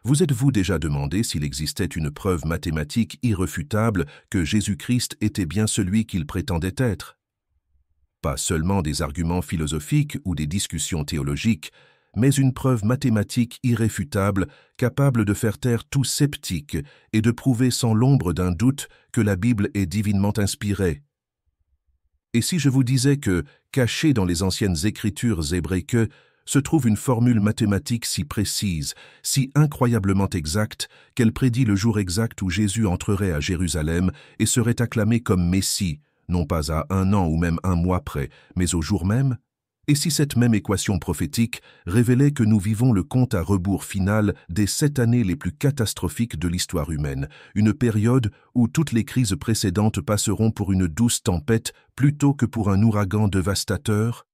Vous êtes-vous déjà demandé s'il existait une preuve mathématique irréfutable que Jésus-Christ était bien celui qu'il prétendait être? Pas seulement des arguments philosophiques ou des discussions théologiques, mais une preuve mathématique irréfutable capable de faire taire tout sceptique et de prouver sans l'ombre d'un doute que la Bible est divinement inspirée. Et si je vous disais que, cachée dans les anciennes écritures hébraïques, se trouve une formule mathématique si précise, si incroyablement exacte, qu'elle prédit le jour exact où Jésus entrerait à Jérusalem et serait acclamé comme Messie, non pas à 1 an ou même 1 mois près, mais au jour même? Et si cette même équation prophétique révélait que nous vivons le compte à rebours final des 7 années les plus catastrophiques de l'histoire humaine, une période où toutes les crises précédentes passeront pour une douce tempête plutôt que pour un ouragan dévastateur?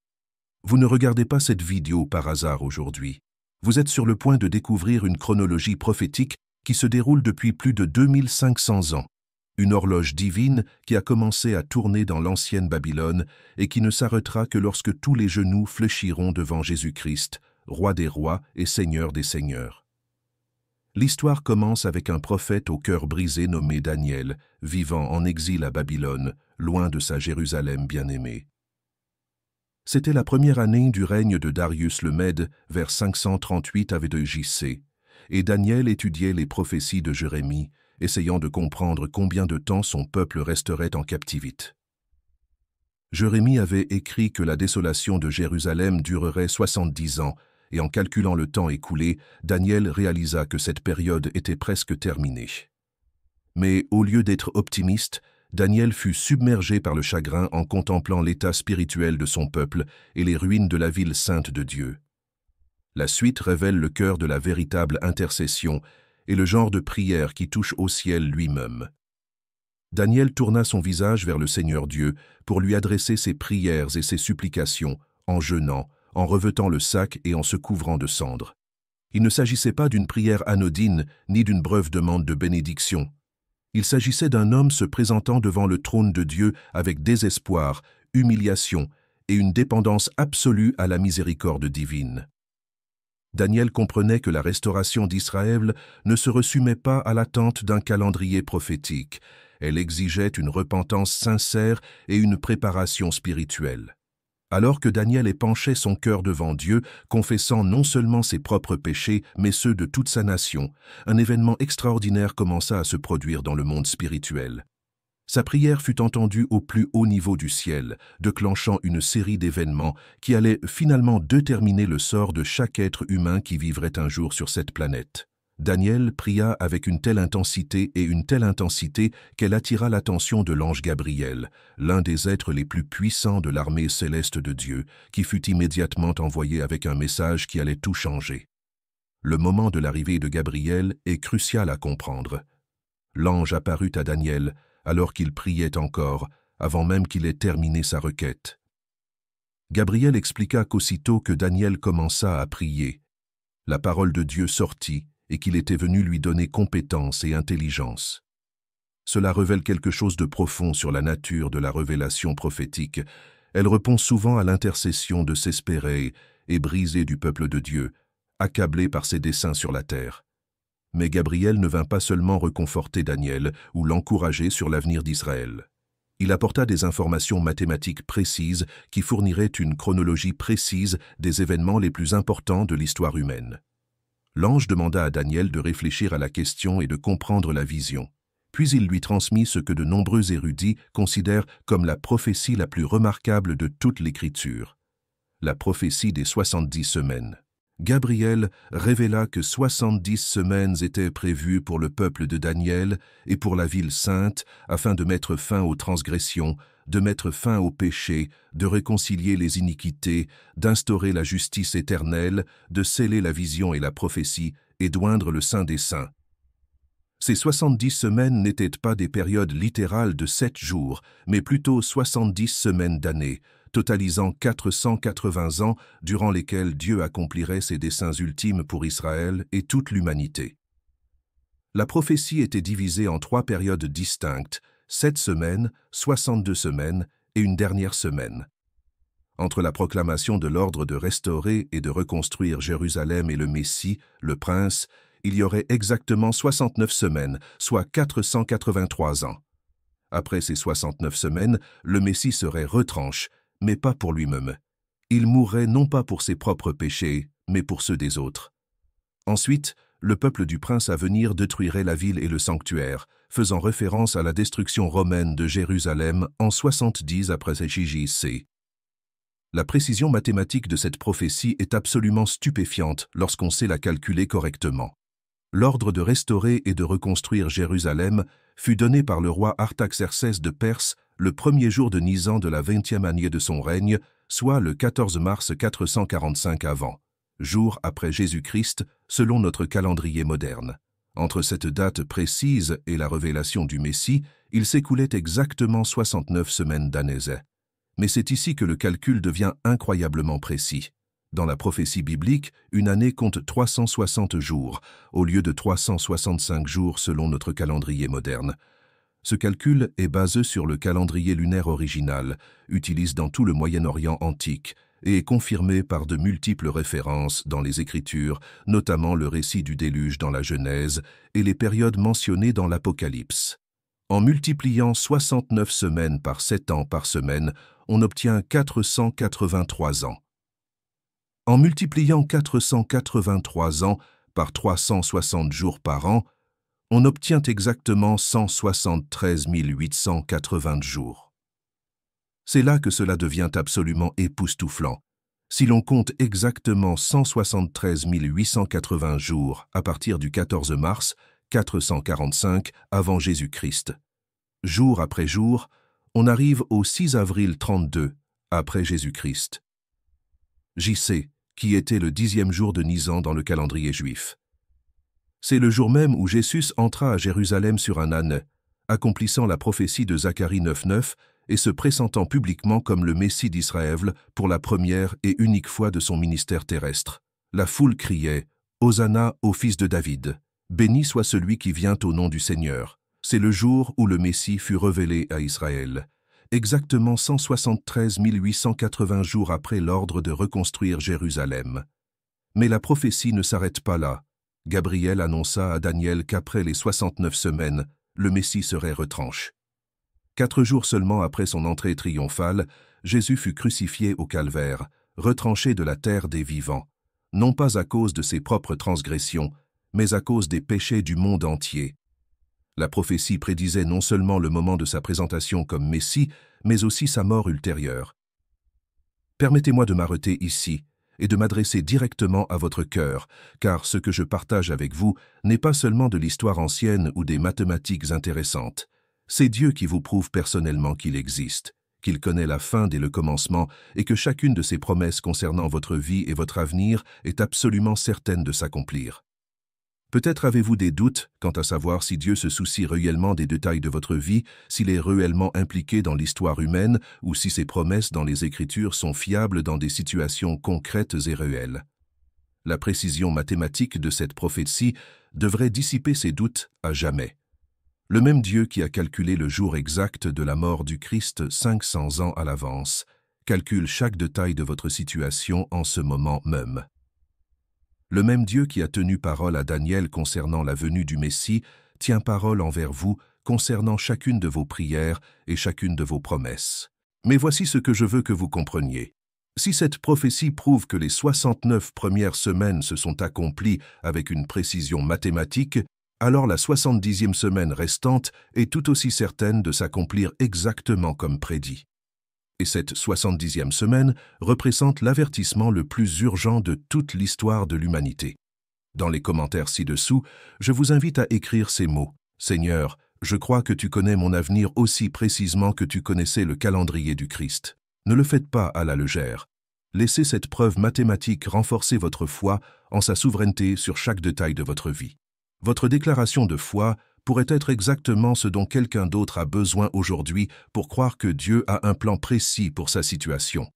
Vous ne regardez pas cette vidéo par hasard aujourd'hui. Vous êtes sur le point de découvrir une chronologie prophétique qui se déroule depuis plus de 2500 ans. Une horloge divine qui a commencé à tourner dans l'ancienne Babylone et qui ne s'arrêtera que lorsque tous les genoux fléchiront devant Jésus-Christ, roi des rois et seigneur des seigneurs. L'histoire commence avec un prophète au cœur brisé nommé Daniel, vivant en exil à Babylone, loin de sa Jérusalem bien-aimée. C'était la première année du règne de Darius le Mède, vers 538 avec JC, et Daniel étudiait les prophéties de Jérémie, essayant de comprendre combien de temps son peuple resterait en captivité. Jérémie avait écrit que la désolation de Jérusalem durerait 70 ans, et en calculant le temps écoulé, Daniel réalisa que cette période était presque terminée. Mais au lieu d'être optimiste, Daniel fut submergé par le chagrin en contemplant l'état spirituel de son peuple et les ruines de la ville sainte de Dieu. La suite révèle le cœur de la véritable intercession et le genre de prière qui touche au ciel lui-même. Daniel tourna son visage vers le Seigneur Dieu pour lui adresser ses prières et ses supplications, en jeûnant, en revêtant le sac et en se couvrant de cendres. Il ne s'agissait pas d'une prière anodine ni d'une brève demande de bénédiction. Il s'agissait d'un homme se présentant devant le trône de Dieu avec désespoir, humiliation et une dépendance absolue à la miséricorde divine. Daniel comprenait que la restauration d'Israël ne se résumait pas à l'attente d'un calendrier prophétique. Elle exigeait une repentance sincère et une préparation spirituelle. Alors que Daniel épanchait son cœur devant Dieu, confessant non seulement ses propres péchés, mais ceux de toute sa nation, un événement extraordinaire commença à se produire dans le monde spirituel. Sa prière fut entendue au plus haut niveau du ciel, déclenchant une série d'événements qui allaient finalement déterminer le sort de chaque être humain qui vivrait un jour sur cette planète. Daniel pria avec une telle intensité qu'elle attira l'attention de l'ange Gabriel, l'un des êtres les plus puissants de l'armée céleste de Dieu, qui fut immédiatement envoyé avec un message qui allait tout changer. Le moment de l'arrivée de Gabriel est crucial à comprendre. L'ange apparut à Daniel alors qu'il priait encore, avant même qu'il ait terminé sa requête. Gabriel expliqua qu'aussitôt que Daniel commença à prier, la parole de Dieu sortit et qu'il était venu lui donner compétence et intelligence. Cela révèle quelque chose de profond sur la nature de la révélation prophétique. Elle répond souvent à l'intercession de désespéré et brisé du peuple de Dieu, accablé par ses desseins sur la terre. Mais Gabriel ne vint pas seulement réconforter Daniel ou l'encourager sur l'avenir d'Israël. Il apporta des informations mathématiques précises qui fourniraient une chronologie précise des événements les plus importants de l'histoire humaine. L'ange demanda à Daniel de réfléchir à la question et de comprendre la vision. Puis il lui transmit ce que de nombreux érudits considèrent comme la prophétie la plus remarquable de toute l'Écriture, la prophétie des 70 semaines. Gabriel révéla que 70 semaines étaient prévues pour le peuple de Daniel et pour la ville sainte afin de mettre fin aux transgressions, de mettre fin aux péchés, de réconcilier les iniquités, d'instaurer la justice éternelle, de sceller la vision et la prophétie et d'oindre le Saint des Saints. Ces 70 semaines n'étaient pas des périodes littérales de 7 jours, mais plutôt 70 semaines d'années, totalisant 480 ans durant lesquels Dieu accomplirait ses desseins ultimes pour Israël et toute l'humanité. La prophétie était divisée en 3 périodes distinctes, 7 semaines, 62 semaines et une dernière semaine. Entre la proclamation de l'ordre de restaurer et de reconstruire Jérusalem et le Messie, le Prince, il y aurait exactement 69 semaines, soit 483 ans. Après ces 69 semaines, le Messie serait retranché, mais pas pour lui-même. Il mourrait non pas pour ses propres péchés, mais pour ceux des autres. Ensuite, le peuple du prince à venir détruirait la ville et le sanctuaire, faisant référence à la destruction romaine de Jérusalem en 70 après JJC. La précision mathématique de cette prophétie est absolument stupéfiante lorsqu'on sait la calculer correctement. L'ordre de restaurer et de reconstruire Jérusalem fut donné par le roi Artaxerxès de Perse le premier jour de Nisan de la 20e année de son règne, soit le 14 mars 445 avant, jour après Jésus-Christ, selon notre calendrier moderne. Entre cette date précise et la révélation du Messie, il s'écoulait exactement 69 semaines d'années. Mais c'est ici que le calcul devient incroyablement précis. Dans la prophétie biblique, une année compte 360 jours, au lieu de 365 jours selon notre calendrier moderne. Ce calcul est basé sur le calendrier lunaire original, utilisé dans tout le Moyen-Orient antique, et est confirmé par de multiples références dans les Écritures, notamment le récit du déluge dans la Genèse et les périodes mentionnées dans l'Apocalypse. En multipliant 69 semaines par 7 ans par semaine, on obtient 483 ans. En multipliant 483 ans par 360 jours par an, on obtient exactement 173 880 jours. C'est là que cela devient absolument époustouflant. Si l'on compte exactement 173 880 jours à partir du 14 mars 445 avant Jésus-Christ, jour après jour, on arrive au 6 avril 32 après Jésus-Christ. JC, qui était le 10e jour de Nisan dans le calendrier juif. C'est le jour même où Jésus entra à Jérusalem sur un âne, accomplissant la prophétie de Zacharie 9:9 et se pressentant publiquement comme le Messie d'Israël pour la première et unique fois de son ministère terrestre. La foule criait « Hosanna au fils de David ! Béni soit celui qui vient au nom du Seigneur !» C'est le jour où le Messie fut révélé à Israël. Exactement 173 880 jours après l'ordre de reconstruire Jérusalem. Mais la prophétie ne s'arrête pas là. Gabriel annonça à Daniel qu'après les 69 semaines, le Messie serait retranché. 4 jours seulement après son entrée triomphale, Jésus fut crucifié au calvaire, retranché de la terre des vivants, non pas à cause de ses propres transgressions, mais à cause des péchés du monde entier. La prophétie prédisait non seulement le moment de sa présentation comme Messie, mais aussi sa mort ultérieure. Permettez-moi de m'arrêter ici et de m'adresser directement à votre cœur, car ce que je partage avec vous n'est pas seulement de l'histoire ancienne ou des mathématiques intéressantes. C'est Dieu qui vous prouve personnellement qu'il existe, qu'il connaît la fin dès le commencement et que chacune de ses promesses concernant votre vie et votre avenir est absolument certaine de s'accomplir. Peut-être avez-vous des doutes quant à savoir si Dieu se soucie réellement des détails de votre vie, s'il est réellement impliqué dans l'histoire humaine ou si ses promesses dans les Écritures sont fiables dans des situations concrètes et réelles. La précision mathématique de cette prophétie devrait dissiper ces doutes à jamais. Le même Dieu qui a calculé le jour exact de la mort du Christ 500 ans à l'avance, calcule chaque détail de votre situation en ce moment même. Le même Dieu qui a tenu parole à Daniel concernant la venue du Messie tient parole envers vous concernant chacune de vos prières et chacune de vos promesses. Mais voici ce que je veux que vous compreniez. Si cette prophétie prouve que les 69 premières semaines se sont accomplies avec une précision mathématique, alors la 70e semaine restante est tout aussi certaine de s'accomplir exactement comme prédit. Et cette 70e semaine représente l'avertissement le plus urgent de toute l'histoire de l'humanité. Dans les commentaires ci-dessous, je vous invite à écrire ces mots. « Seigneur, je crois que tu connais mon avenir aussi précisément que tu connaissais le calendrier du Christ. Ne le faites pas à la légère. Laissez cette preuve mathématique renforcer votre foi en sa souveraineté sur chaque détail de votre vie. Votre déclaration de foi pourrait être exactement ce dont quelqu'un d'autre a besoin aujourd'hui pour croire que Dieu a un plan précis pour sa situation.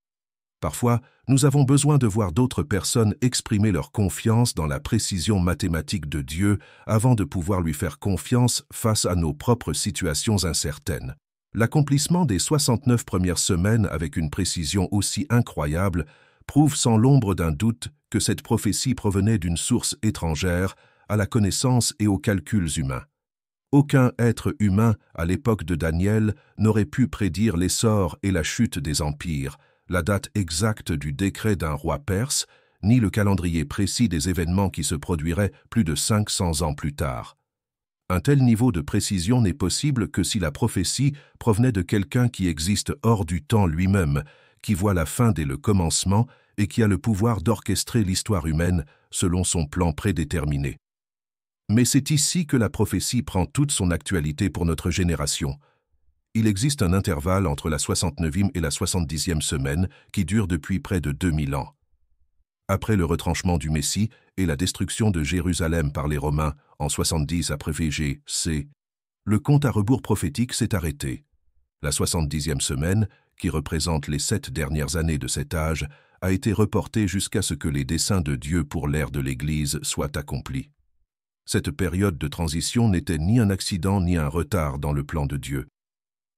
Parfois, nous avons besoin de voir d'autres personnes exprimer leur confiance dans la précision mathématique de Dieu avant de pouvoir lui faire confiance face à nos propres situations incertaines. L'accomplissement des 69 premières semaines avec une précision aussi incroyable prouve sans l'ombre d'un doute que cette prophétie provenait d'une source étrangère à la connaissance et aux calculs humains. Aucun être humain, à l'époque de Daniel, n'aurait pu prédire l'essor et la chute des empires, la date exacte du décret d'un roi perse, ni le calendrier précis des événements qui se produiraient plus de 500 ans plus tard. Un tel niveau de précision n'est possible que si la prophétie provenait de quelqu'un qui existe hors du temps lui-même, qui voit la fin dès le commencement et qui a le pouvoir d'orchestrer l'histoire humaine selon son plan prédéterminé. Mais c'est ici que la prophétie prend toute son actualité pour notre génération. Il existe un intervalle entre la 69e et la 70e semaine qui dure depuis près de 2000 ans. Après le retranchement du Messie et la destruction de Jérusalem par les Romains en 70 après VG-C, le compte à rebours prophétique s'est arrêté. La 70e semaine, qui représente les 7 dernières années de cet âge, a été reportée jusqu'à ce que les desseins de Dieu pour l'ère de l'Église soient accomplis. Cette période de transition n'était ni un accident ni un retard dans le plan de Dieu.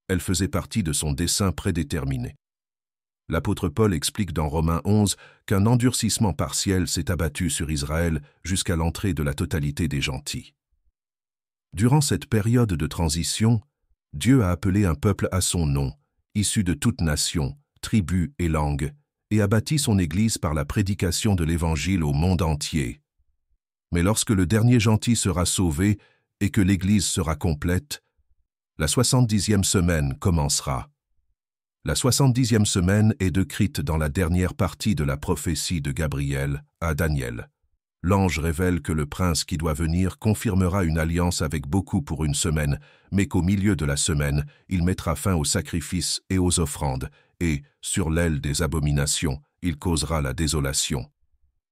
Elle faisait partie de son dessein prédéterminé. L'apôtre Paul explique dans Romains 11 qu'un endurcissement partiel s'est abattu sur Israël jusqu'à l'entrée de la totalité des gentils. Durant cette période de transition, Dieu a appelé un peuple à son nom, issu de toute nation, tribu et langue, et a bâti son Église par la prédication de l'Évangile au monde entier. Mais lorsque le dernier gentil sera sauvé et que l'Église sera complète, la 70e semaine commencera. La 70e semaine est décrite dans la dernière partie de la prophétie de Gabriel à Daniel. L'ange révèle que le prince qui doit venir confirmera une alliance avec beaucoup pour une semaine, mais qu'au milieu de la semaine, il mettra fin aux sacrifices et aux offrandes, et, sur l'aile des abominations, il causera la désolation.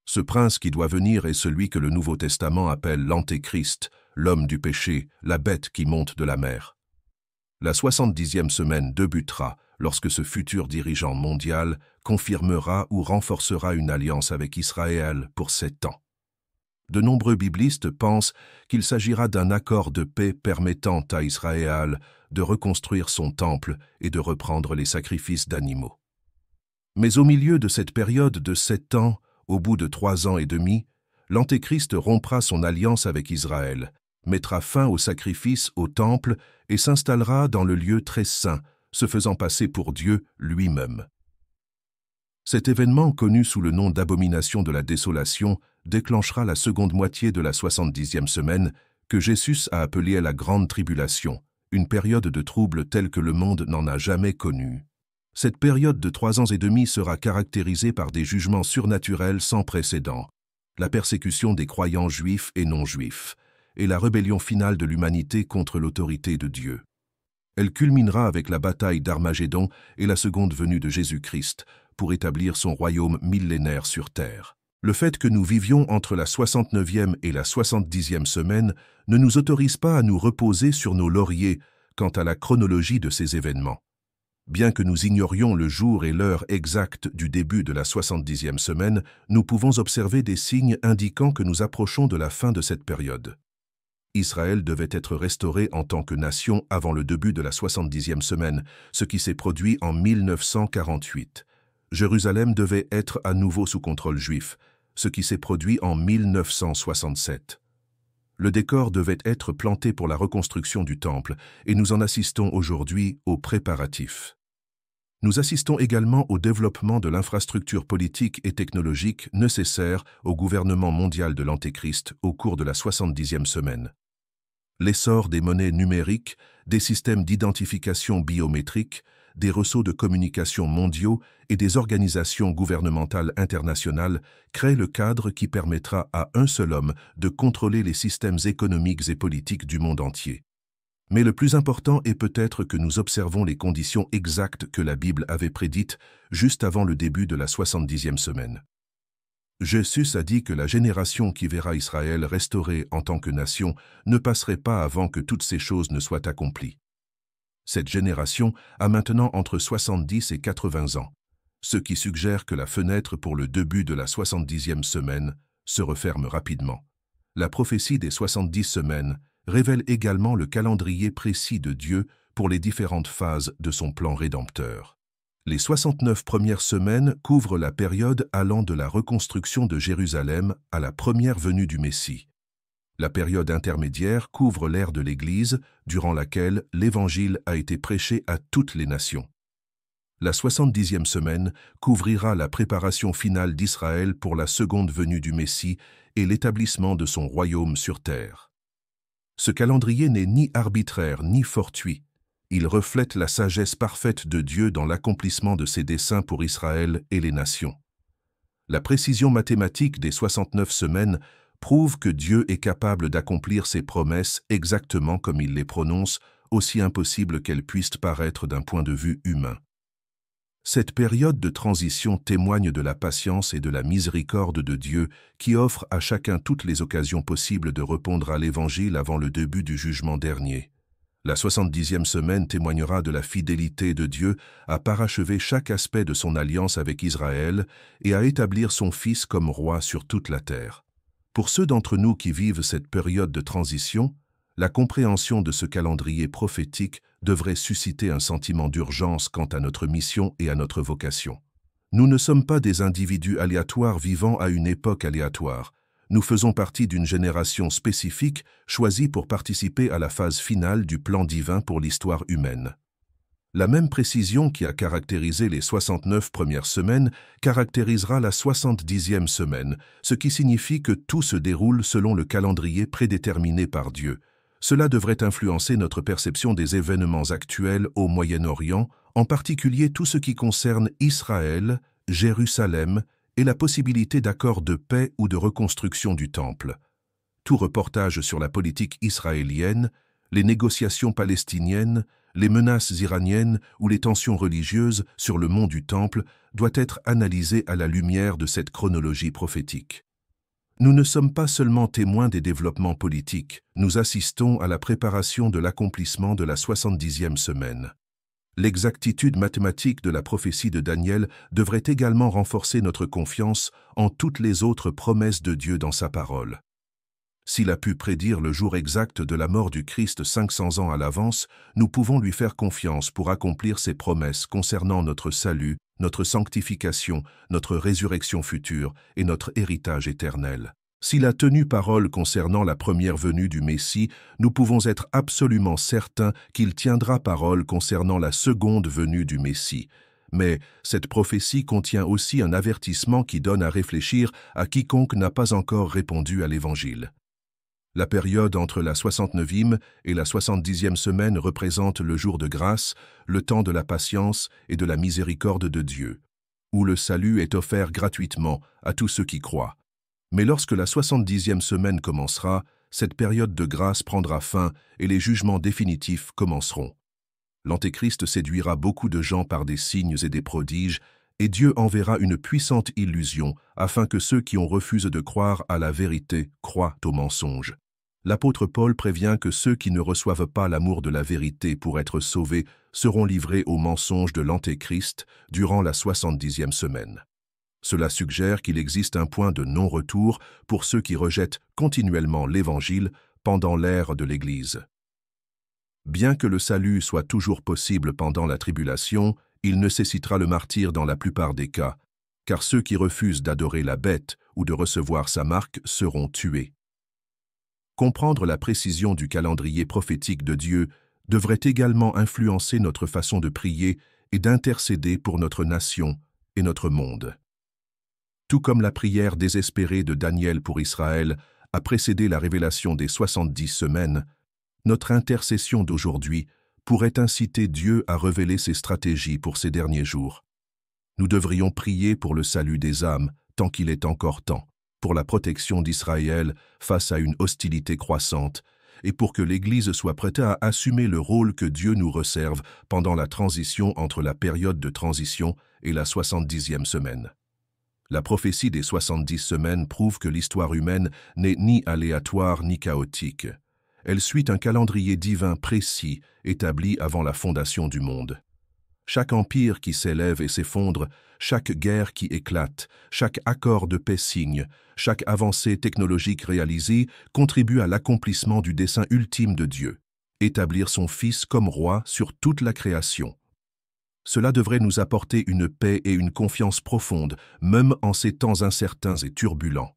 Ce prince qui doit venir est celui que le Nouveau Testament appelle l'Antéchrist, l'homme du péché, la bête qui monte de la mer. La 70e semaine débutera lorsque ce futur dirigeant mondial confirmera ou renforcera une alliance avec Israël pour 7 ans. De nombreux biblistes pensent qu'il s'agira d'un accord de paix permettant à Israël de reconstruire son temple et de reprendre les sacrifices d'animaux. Mais au milieu de cette période de 7 ans, au bout de 3 ans et demi, l'Antéchrist rompra son alliance avec Israël, mettra fin au sacrifice au temple et s'installera dans le lieu très saint, se faisant passer pour Dieu lui-même. Cet événement, connu sous le nom d'abomination de la désolation, déclenchera la seconde moitié de la 70e semaine, que Jésus a appelée la Grande Tribulation, une période de trouble telle que le monde n'en a jamais connue. Cette période de 3 ans et demi sera caractérisée par des jugements surnaturels sans précédent, la persécution des croyants juifs et non-juifs, et la rébellion finale de l'humanité contre l'autorité de Dieu. Elle culminera avec la bataille d'Armagédon et la seconde venue de Jésus-Christ pour établir son royaume millénaire sur terre. Le fait que nous vivions entre la 69e et la 70e semaine ne nous autorise pas à nous reposer sur nos lauriers quant à la chronologie de ces événements. Bien que nous ignorions le jour et l'heure exacte du début de la 70e semaine, nous pouvons observer des signes indiquant que nous approchons de la fin de cette période. Israël devait être restauré en tant que nation avant le début de la 70e semaine, ce qui s'est produit en 1948. Jérusalem devait être à nouveau sous contrôle juif, ce qui s'est produit en 1967. Le décor devait être planté pour la reconstruction du temple, et nous en assistons aujourd'hui aux préparatifs. Nous assistons également au développement de l'infrastructure politique et technologique nécessaire au gouvernement mondial de l'Antéchrist au cours de la 70e semaine. L'essor des monnaies numériques, des systèmes d'identification biométrique, des réseaux de communication mondiaux et des organisations gouvernementales internationales créent le cadre qui permettra à un seul homme de contrôler les systèmes économiques et politiques du monde entier. Mais le plus important est peut-être que nous observons les conditions exactes que la Bible avait prédites juste avant le début de la 70e semaine. Jésus a dit que la génération qui verra Israël restauré en tant que nation ne passerait pas avant que toutes ces choses ne soient accomplies. Cette génération a maintenant entre 70 et 80 ans, ce qui suggère que la fenêtre pour le début de la 70e semaine se referme rapidement. La prophétie des 70 semaines révèle également le calendrier précis de Dieu pour les différentes phases de son plan rédempteur. Les 69 premières semaines couvrent la période allant de la reconstruction de Jérusalem à la première venue du Messie. La période intermédiaire couvre l'ère de l'Église, durant laquelle l'Évangile a été prêché à toutes les nations. La 70e semaine couvrira la préparation finale d'Israël pour la seconde venue du Messie et l'établissement de son royaume sur terre. Ce calendrier n'est ni arbitraire ni fortuit. Il reflète la sagesse parfaite de Dieu dans l'accomplissement de ses desseins pour Israël et les nations. La précision mathématique des 69 semaines prouve que Dieu est capable d'accomplir ses promesses exactement comme il les prononce, aussi impossible qu'elles puissent paraître d'un point de vue humain. Cette période de transition témoigne de la patience et de la miséricorde de Dieu qui offre à chacun toutes les occasions possibles de répondre à l'Évangile avant le début du jugement dernier. La 70e semaine témoignera de la fidélité de Dieu à parachever chaque aspect de son alliance avec Israël et à établir son Fils comme roi sur toute la terre. Pour ceux d'entre nous qui vivent cette période de transition, la compréhension de ce calendrier prophétique devrait susciter un sentiment d'urgence quant à notre mission et à notre vocation. Nous ne sommes pas des individus aléatoires vivant à une époque aléatoire. Nous faisons partie d'une génération spécifique choisie pour participer à la phase finale du plan divin pour l'histoire humaine. La même précision qui a caractérisé les 69 premières semaines caractérisera la 70e semaine, ce qui signifie que tout se déroule selon le calendrier prédéterminé par Dieu. Cela devrait influencer notre perception des événements actuels au Moyen-Orient, en particulier tout ce qui concerne Israël, Jérusalem et la possibilité d'accords de paix ou de reconstruction du Temple. Tout reportage sur la politique israélienne, les négociations palestiniennes, les menaces iraniennes ou les tensions religieuses sur le mont du Temple doit être analysé à la lumière de cette chronologie prophétique. Nous ne sommes pas seulement témoins des développements politiques, nous assistons à la préparation de l'accomplissement de la 70e semaine. L'exactitude mathématique de la prophétie de Daniel devrait également renforcer notre confiance en toutes les autres promesses de Dieu dans sa parole. S'il a pu prédire le jour exact de la mort du Christ 500 ans à l'avance, nous pouvons lui faire confiance pour accomplir ses promesses concernant notre salut, notre sanctification, notre résurrection future et notre héritage éternel. S'il a tenu parole concernant la première venue du Messie, nous pouvons être absolument certains qu'il tiendra parole concernant la seconde venue du Messie. Mais cette prophétie contient aussi un avertissement qui donne à réfléchir à quiconque n'a pas encore répondu à l'Évangile. La période entre la 69e et la 70e semaine représente le jour de grâce, le temps de la patience et de la miséricorde de Dieu, où le salut est offert gratuitement à tous ceux qui croient. Mais lorsque la 70e semaine commencera, cette période de grâce prendra fin et les jugements définitifs commenceront. L'Antéchrist séduira beaucoup de gens par des signes et des prodiges, et Dieu enverra une puissante illusion afin que ceux qui ont refusé de croire à la vérité croient au mensonge. L'apôtre Paul prévient que ceux qui ne reçoivent pas l'amour de la vérité pour être sauvés seront livrés au mensonge de l'Antéchrist durant la 70e semaine. Cela suggère qu'il existe un point de non-retour pour ceux qui rejettent continuellement l'Évangile pendant l'ère de l'Église. Bien que le salut soit toujours possible pendant la tribulation, il nécessitera le martyre dans la plupart des cas, car ceux qui refusent d'adorer la bête ou de recevoir sa marque seront tués. Comprendre la précision du calendrier prophétique de Dieu devrait également influencer notre façon de prier et d'intercéder pour notre nation et notre monde. Tout comme la prière désespérée de Daniel pour Israël a précédé la révélation des 70 semaines, notre intercession d'aujourd'hui pourrait inciter Dieu à révéler ses stratégies pour ces derniers jours. Nous devrions prier pour le salut des âmes tant qu'il est encore temps, pour la protection d'Israël face à une hostilité croissante et pour que l'Église soit prête à assumer le rôle que Dieu nous réserve pendant la transition entre la période de transition et la 70e semaine. La prophétie des 70 semaines prouve que l'histoire humaine n'est ni aléatoire ni chaotique. Elle suit un calendrier divin précis établi avant la fondation du monde. Chaque empire qui s'élève et s'effondre, chaque guerre qui éclate, chaque accord de paix signe, chaque avancée technologique réalisée contribue à l'accomplissement du dessein ultime de Dieu, établir son Fils comme roi sur toute la création. Cela devrait nous apporter une paix et une confiance profonde, même en ces temps incertains et turbulents.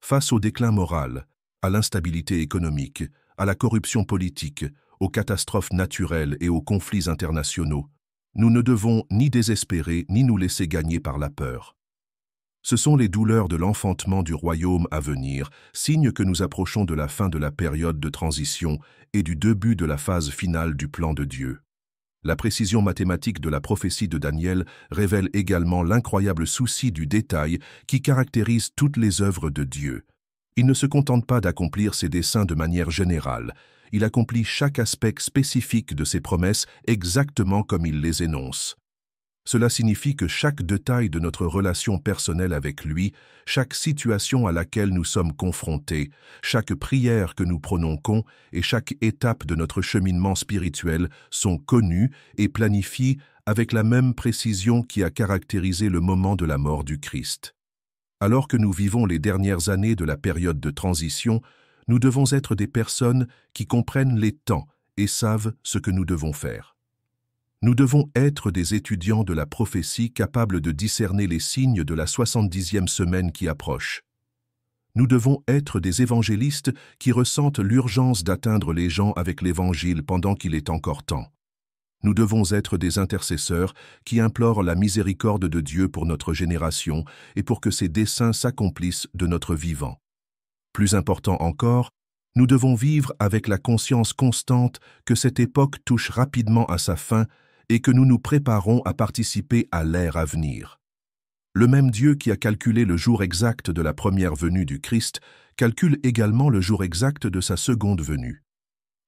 Face au déclin moral, à l'instabilité économique, à la corruption politique, aux catastrophes naturelles et aux conflits internationaux, nous ne devons ni désespérer ni nous laisser gagner par la peur. Ce sont les douleurs de l'enfantement du royaume à venir, signe que nous approchons de la fin de la période de transition et du début de la phase finale du plan de Dieu. La précision mathématique de la prophétie de Daniel révèle également l'incroyable souci du détail qui caractérise toutes les œuvres de Dieu. Il ne se contente pas d'accomplir ses desseins de manière générale, il accomplit chaque aspect spécifique de ses promesses exactement comme il les énonce. Cela signifie que chaque détail de notre relation personnelle avec lui, chaque situation à laquelle nous sommes confrontés, chaque prière que nous prononçons et chaque étape de notre cheminement spirituel sont connus et planifiés avec la même précision qui a caractérisé le moment de la mort du Christ. Alors que nous vivons les dernières années de la période de transition, nous devons être des personnes qui comprennent les temps et savent ce que nous devons faire. Nous devons être des étudiants de la prophétie capables de discerner les signes de la 70e semaine qui approche. Nous devons être des évangélistes qui ressentent l'urgence d'atteindre les gens avec l'Évangile pendant qu'il est encore temps. Nous devons être des intercesseurs qui implorent la miséricorde de Dieu pour notre génération et pour que ses desseins s'accomplissent de notre vivant. Plus important encore, nous devons vivre avec la conscience constante que cette époque touche rapidement à sa fin et que nous nous préparons à participer à l'ère à venir. Le même Dieu qui a calculé le jour exact de la première venue du Christ calcule également le jour exact de sa seconde venue.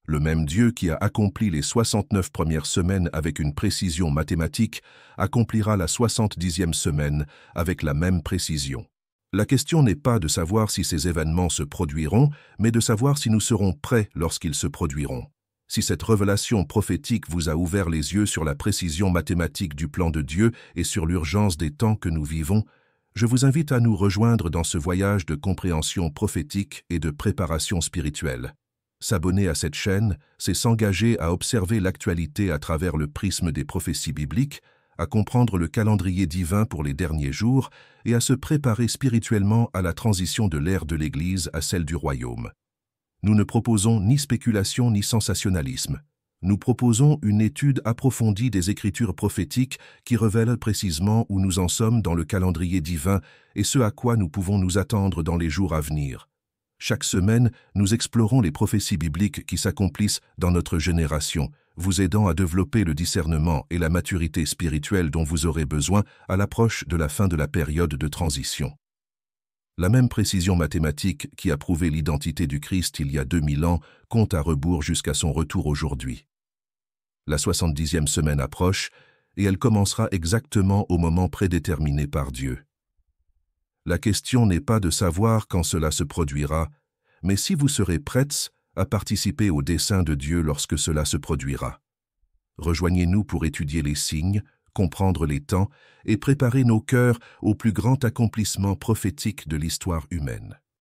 Le même Dieu qui a accompli les 69 premières semaines avec une précision mathématique accomplira la 70e semaine avec la même précision. La question n'est pas de savoir si ces événements se produiront, mais de savoir si nous serons prêts lorsqu'ils se produiront. Si cette révélation prophétique vous a ouvert les yeux sur la précision mathématique du plan de Dieu et sur l'urgence des temps que nous vivons, je vous invite à nous rejoindre dans ce voyage de compréhension prophétique et de préparation spirituelle. S'abonner à cette chaîne, c'est s'engager à observer l'actualité à travers le prisme des prophéties bibliques, à comprendre le calendrier divin pour les derniers jours et à se préparer spirituellement à la transition de l'ère de l'Église à celle du royaume. Nous ne proposons ni spéculation ni sensationnalisme. Nous proposons une étude approfondie des Écritures prophétiques qui révèlent précisément où nous en sommes dans le calendrier divin et ce à quoi nous pouvons nous attendre dans les jours à venir. Chaque semaine, nous explorons les prophéties bibliques qui s'accomplissent dans notre génération, vous aidant à développer le discernement et la maturité spirituelle dont vous aurez besoin à l'approche de la fin de la période de transition. La même précision mathématique qui a prouvé l'identité du Christ il y a 2000 ans compte à rebours jusqu'à son retour aujourd'hui. La 70e semaine approche et elle commencera exactement au moment prédéterminé par Dieu. La question n'est pas de savoir quand cela se produira, mais si vous serez prêtes à participer au dessein de Dieu lorsque cela se produira. Rejoignez-nous pour étudier les signes, comprendre les temps et préparer nos cœurs au plus grand accomplissement prophétique de l'histoire humaine.